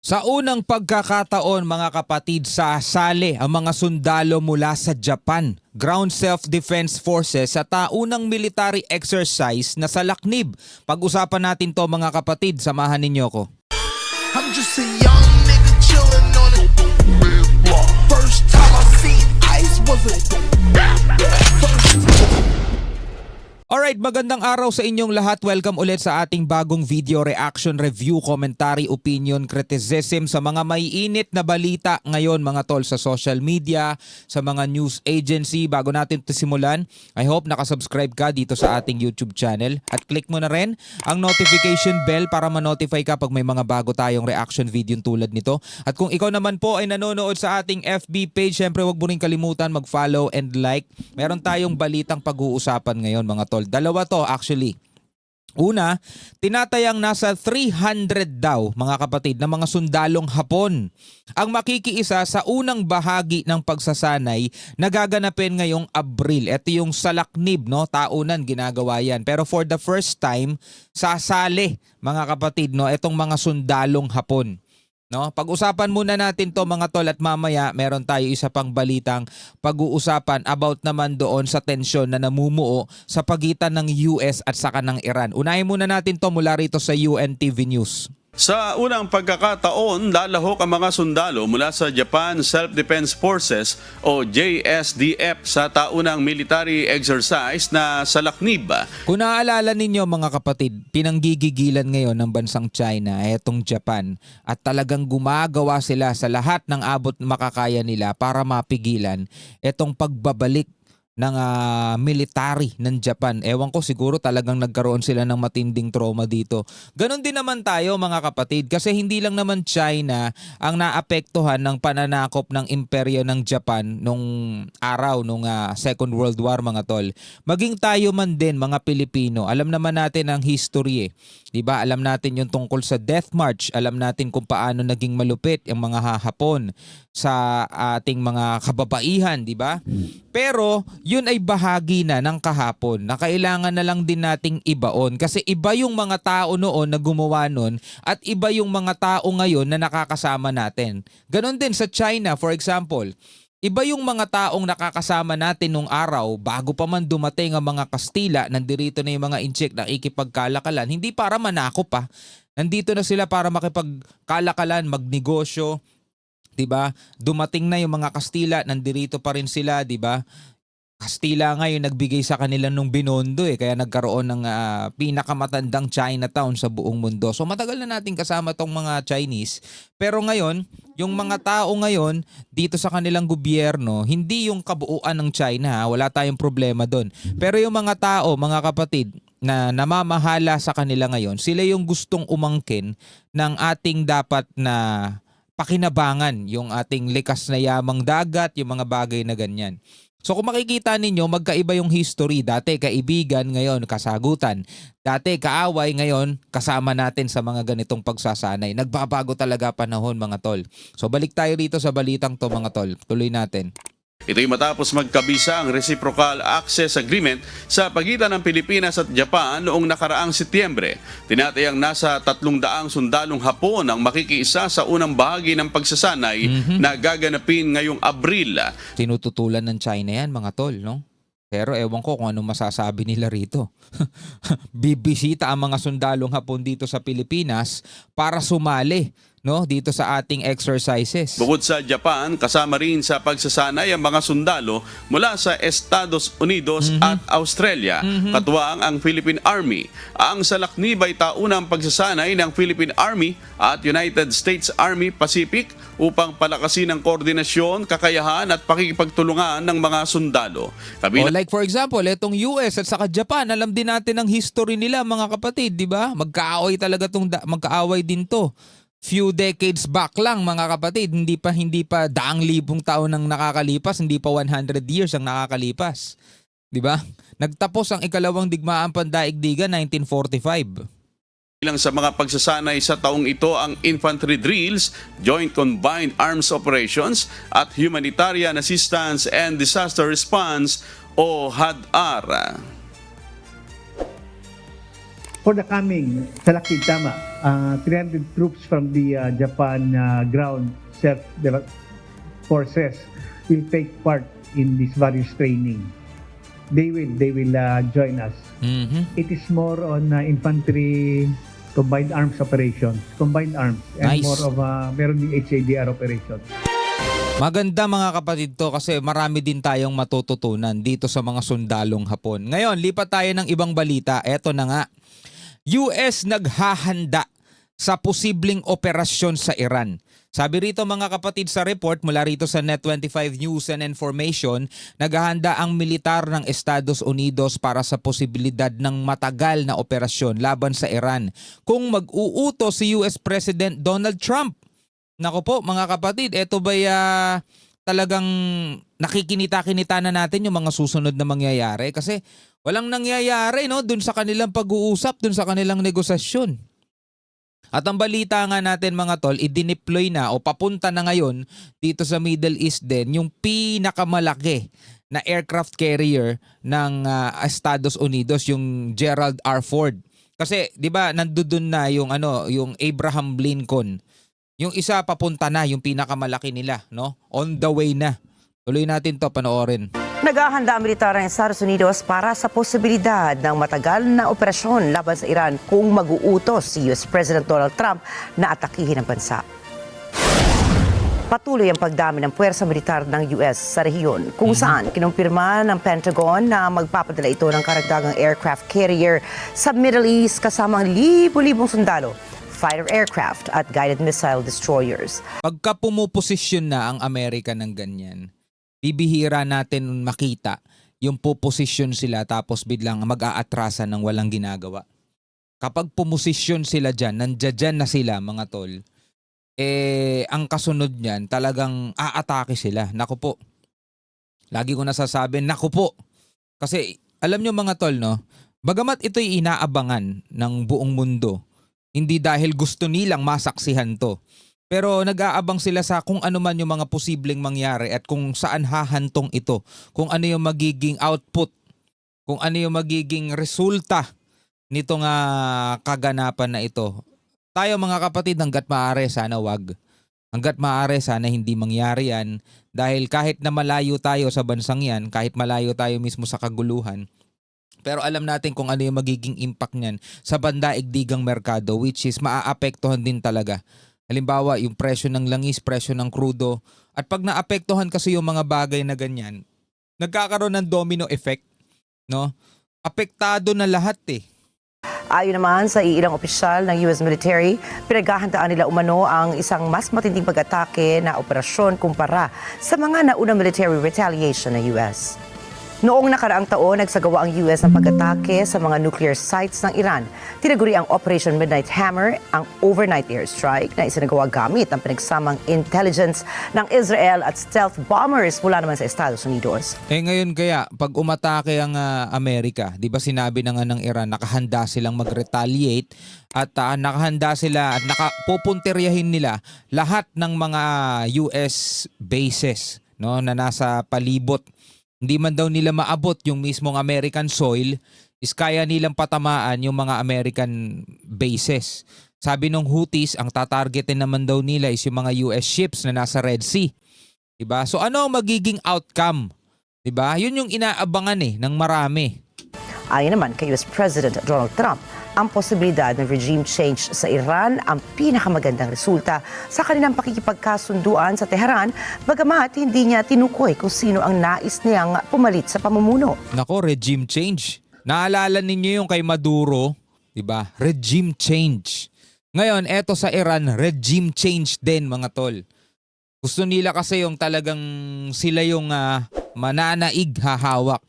Sa unang pagkakataon mga kapatid, sasali ang mga sundalo mula sa Japan, Ground Self-Defense Forces sa taunang military exercise na sa Laknib. Pag-usapan natin to mga kapatid, samahan ninyo ko. I'm just a young nigga chillin' on it. First time I seen ice was a Alright, magandang araw sa inyong lahat. Welcome ulit sa ating bagong video reaction, review, commentary, opinion, criticism sa mga maiinit na balita ngayon mga tol sa social media, sa mga news agency. Bago natin ito simulan, I hope nakasubscribe ka dito sa ating YouTube channel at click mo na rin ang notification bell para ma-notify ka pag may mga bago tayong reaction video tulad nito. At kung ikaw naman po ay nanonood sa ating FB page, syempre huwag mo rin kalimutan mag-follow and like. Meron tayong balitang pag-uusapan ngayon mga tol. Dalawa to actually. Una, tinatayang nasa 300 daw mga kapatid na mga sundalong Hapon ang makikiisa sa unang bahagi ng pagsasanay na gaganapin ngayong Abril. Ito yung sa Laknib, no? Taunan ginagawa yan. Pero for the first time, sasali mga kapatid, no? Itong mga sundalong Hapon. No, pag-usapan muna natin to mga tol at mamaya meron tayo isa pang balitang pag-uusapan about naman doon sa tensyon na namumuo sa pagitan ng US at saka ng Iran. Unahin muna natin to mula rito sa UNTV News. Sa unang pagkakataon, lalahok ang mga sundalo mula sa Japan Self-Defense Forces o JSDF sa taunang military exercise na sa Laknib. Kung naaalala ninyo mga kapatid, pinanggigigilan ngayon ng bansang China etong Japan at talagang gumagawa sila sa lahat ng abot makakaya nila para mapigilan etong pagbabalik ng military ng Japan. Ewan ko, siguro talagang nagkaroon sila ng matinding trauma dito. Ganon din naman tayo mga kapatid kasi hindi lang naman China ang naapektuhan ng pananakop ng imperyo ng Japan nung araw, nung Second World War mga tol. Maging tayo man din mga Pilipino, alam naman natin ang history eh. Diba? Alam natin yung tungkol sa Death March, alam natin kung paano naging malupit ang mga Hapon sa ating mga kababaihan, diba? Pero yun ay bahagi na ng kahapon na kailangan na lang din nating ibaon kasi iba yung mga tao noon na gumawa nun at iba yung mga tao ngayon na nakakasama natin. Ganon din sa China, for example. Iba yung mga taong nakakasama natin nung araw bago pa man dumating ang mga Kastila, nandirito na yung mga Inchik na ikipagkalakalan, hindi para manakop pa. Nandito na sila para makipagkalakalan, magnegosyo, 'di ba? Dumating na yung mga Kastila, nandirito pa rin sila, 'di ba? Kastila ngayon nagbigay sa kanila nung Binondo kaya nagkaroon ng pinakamatandang Chinatown sa buong mundo. So matagal na natin kasama tong mga Chinese. Pero ngayon, yung mga tao ngayon dito sa kanilang gobyerno, hindi yung kabuuan ng China, wala tayong problema doon. Pero yung mga tao, mga kapatid, na namamahala sa kanila ngayon, sila yung gustong umangkin ng ating dapat na pakinabangan, yung ating likas na yamang dagat, yung mga bagay na ganyan. So kung makikita ninyo, magkaiba yung history. Dati kaibigan, ngayon kasagutan. Dati kaaway, ngayon kasama natin sa mga ganitong pagsasanay. Nagbabago talaga panahon mga tol. So balik tayo rito sa balitang to mga tol. Tuloy natin. Ito'y matapos magkabisa ang Reciprocal Access Agreement sa pagitan ng Pilipinas at Japan noong nakaraang Setyembre. Tinatayang nasa 300 sundalong Hapon ang makikiisa sa unang bahagi ng pagsasanay na gaganapin ngayong Abril. Tinututulan ng China yan mga tol, no? Pero ewan ko kung anong masasabi nila rito. Bibisita ang mga sundalong Hapon dito sa Pilipinas para sumali, no, dito sa ating exercises. Bukod sa Japan, kasama rin sa pagsasanay ang mga sundalo mula sa Estados Unidos at Australia, katuwang ang Philippine Army. Ang sa Laknib ay taunang pagsasanay ng Philippine Army at United States Army Pacific upang palakasin ang koordinasyon, kakayahan at pakikipagtulungan ng mga sundalo. Like for example, itong US at saka Japan, alam din natin ang history nila mga kapatid, di ba? Magkaaway talaga magkaaway din to. Few decades back lang mga kapatid, hindi pa daang libong taon ang nakakalipas, hindi pa 100 years ang nakakalipas. 'Di ba? Nagtapos ang ikalawang digmaan pandaigdigan 1945. Ilang sa mga pagsasanay sa taong ito ang infantry drills, joint combined arms operations at humanitarian assistance and disaster response o HADR. for the coming, sa Lakid, tama, 300 troops from the Japan ground forces will take part in this various training. They will join us. It is more on infantry combined arms operations, combined arms, and Nice. more of meron yung HADR operations. Maganda mga kapatid to kasi marami din tayong matututunan dito sa mga sundalong Hapon. Ngayon, lipat tayo ng ibang balita. Eto na nga. US naghahanda sa posibleng operasyon sa Iran. Sabi rito mga kapatid sa report mula rito sa Net25 News and Information, naghahanda ang militar ng Estados Unidos para sa posibilidad ng matagal na operasyon laban sa Iran kung mag-uutos si US President Donald Trump. Nako po mga kapatid, eto ba talagang nakikinita-kinita na natin yung mga susunod na mangyayari? Kasi walang nangyayari no dun sa kanilang pag-uusap, dun sa kanilang negosasyon. At ang balita nga natin mga tol, i-deploy na o papunta na ngayon dito sa Middle East din yung pinakamalaki na aircraft carrier ng Estados Unidos, yung Gerald R. Ford. Kasi 'di ba nandoon na yung yung Abraham Lincoln. Yung isa papunta na, yung pinakamalaki nila, no? On the way na. Tuloy natin 'to, panoorin. Naghahanda ang militar ng Estados Unidos para sa posibilidad ng matagal na operasyon laban sa Iran kung mag-uutos si US President Donald Trump na atakihin ang bansa. Patuloy ang pagdami ng puwersa militar ng US sa rehiyon kung saan kinumpirma ng Pentagon na magpapadala ito ng karagdagang aircraft carrier sa Middle East kasama ang libo-libong sundalo, fighter aircraft at guided missile destroyers. Pagka pumuposisyon na ang Amerika ng ganyan, bibihira natin makita yung puposisyon sila tapos biglang mag-aatrasan ng walang ginagawa. Kapag pumusisyon sila dyan, nandiyan na sila mga tol, ang kasunod niyan talagang aatake sila. Naku po. Lagi ko nasasabi, naku po. Kasi alam nyo mga tol, no? Bagamat ito'y inaabangan ng buong mundo, hindi dahil gusto nilang masaksihan to. Pero nag-aabang sila sa kung ano man yung mga posibleng mangyari at kung saan hahantong ito. Kung ano yung magiging output, kung ano yung magiging resulta nitong kaganapan na ito. Tayo mga kapatid, hanggat maaari sana wag. Hanggat maaari sana hindi mangyari yan. Dahil kahit na malayo tayo sa bansang yan, kahit malayo tayo mismo sa kaguluhan, pero alam natin kung ano yung magiging impact niyan sa bandaigdigang merkado, which is maaapektuhan din talaga. Halimbawa, yung presyo ng langis, presyo ng krudo. At pag naapektuhan kasi yung mga bagay na ganyan, nagkakaroon ng domino effect, no? Apektado na lahat eh. Ayon naman sa ilang opisyal ng US military, pinaghahandaan nila umano ang isang mas matinding pag-atake na operasyon kumpara sa mga naunang military retaliation ng US. Noong nakaraang taon, nagsagawa ang US ng pag-atake sa mga nuclear sites ng Iran. Tinaguri ang Operation Midnight Hammer, ang overnight airstrike na isinagawa gamit ang pinagsamang intelligence ng Israel at stealth bombers mula naman sa Estados Unidos. Ngayon kaya, pag umatake ang Amerika, di ba sinabi na nga ng Iran, nakahanda silang mag-retaliate at nakahanda sila at pupuntiryahin nila lahat ng mga US bases, no, na nasa palibot. Hindi man daw nila maabot yung mismong American soil, is kaya nilang patamaan yung mga American bases. Sabi ng Houthis, ang tatargetin naman daw nila is yung mga US ships na nasa Red Sea. Diba? So ano ang magiging outcome? Diba? Yun yung inaabangan ng marami. Ayon naman kay US President Donald Trump, ang posibilidad ng regime change sa Iran ang pinakamagandang resulta sa kanilang pakikipagkasunduan sa Tehran, bagamat hindi niya tinukoy kung sino ang nais niyang pumalit sa pamumuno. Nako, regime change. Naalala ninyo yung kay Maduro, diba? Regime change. Ngayon, eto sa Iran, regime change din mga tol. Gusto nila kasi yung talagang sila yung mananaig hahawak.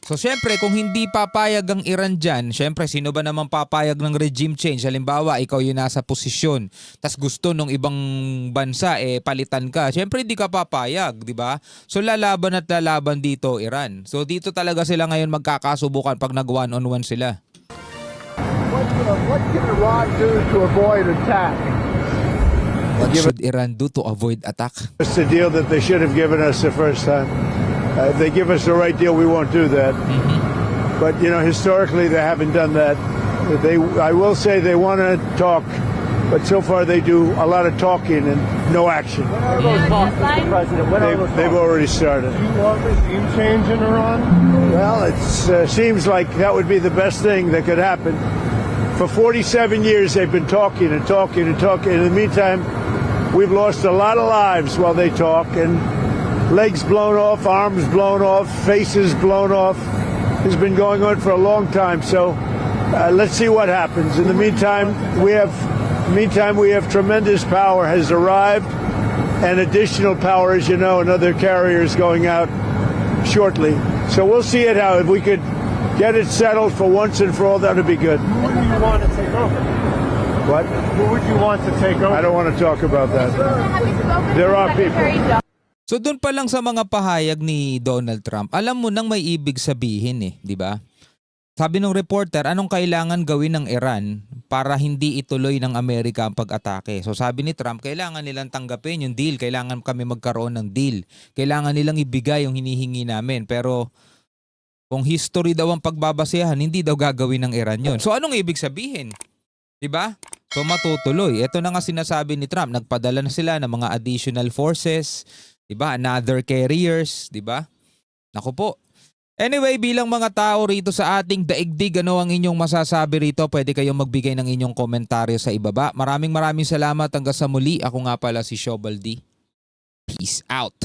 So syempre kung hindi papayag ang Iran dyan, syempre sino ba naman papayag ng regime change? Halimbawa, ikaw yung nasa posisyon, tas gusto nung ibang bansa palitan ka. Syempre hindi ka papayag, di ba? So lalaban at lalaban dito Iran. So dito talaga sila ngayon magkakasubukan pag nag one-on-one sila. What can Iran do to avoid attack? What should Iran do to avoid attack? It's the deal that they should have given us the first time. If they give us the right deal, we won't do that. But, you know, historically, they haven't done that. I will say they want to talk, but so far they do a lot of talking and no action. They've already started. Do you want regime change in Iran? Well, it seems like that would be the best thing that could happen. For 47 years, they've been talking and talking and talking. In the meantime, we've lost a lot of lives while they talk, and legs blown off, arms blown off, faces blown off. It's been going on for a long time. So let's see what happens. In the meantime, we have tremendous power has arrived, and additional power, as you know, another carrier is going out shortly. So we'll see it out. If we could get it settled for once and for all, that would be good. Who would you want to take over? What? Who would you want to take over? I don't want to talk about that. There are people. So doon pa lang sa mga pahayag ni Donald Trump, alam mo nang may ibig sabihin di ba? Sabi ng reporter, anong kailangan gawin ng Iran para hindi ituloy ng Amerika ang pag-atake? So sabi ni Trump, kailangan nilang tanggapin yung deal, kailangan kami magkaroon ng deal. Kailangan nilang ibigay yung hinihingi namin. Pero kung history daw ang pagbabasehan, hindi daw gagawin ng Iran yun. So anong ibig sabihin? 'Di ba? So matutuloy. Ito na nga sinasabi ni Trump, nagpadala na sila ng mga additional forces, 'di ba? Another carriers, 'di ba? Naku po. Anyway, bilang mga tao rito sa ating daigdig, ano ang inyong masasabi rito? Pwede kayong magbigay ng inyong komentaryo sa ibaba. Maraming salamat hanggang sa muli. Ako nga pala si Shobal D. Peace out.